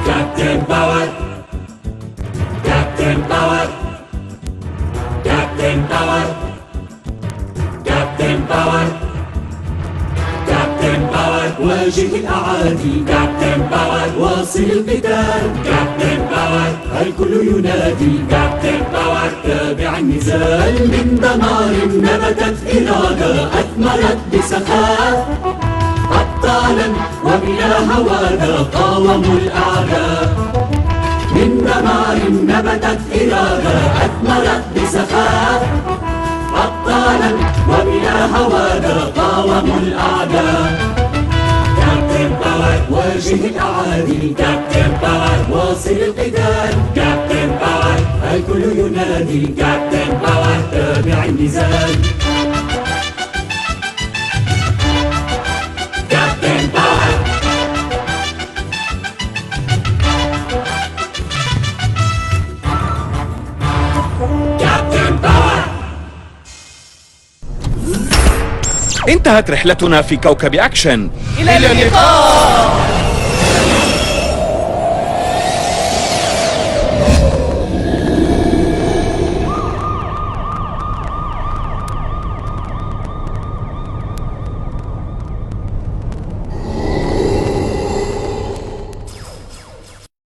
Captain Power, Captain Power, Captain Power, Captain Power, Captain Power. واجه الأعادي. Captain Power. واصل القتال. Captain Power. الكل ينادي. Captain Power. تابع النزال. من دمار نبتت إرادة أثمرت بسخاء. أبطالا وبلا هوانا قاوموا الأعداء. من دمار نبتت إرادة أثمرت بسخاء. أبطالا وبلا هوانا قاوموا الأعداء. كابتن باور. واجه الأعادي. كابتن باور. واصل القتال. كابتن باور. الكل ينادي. كابتن باور. تابع النزال. كابتن باور. كابتن باور. انتهت رحلتنا في كوكب أكشن. إلى اللقاء.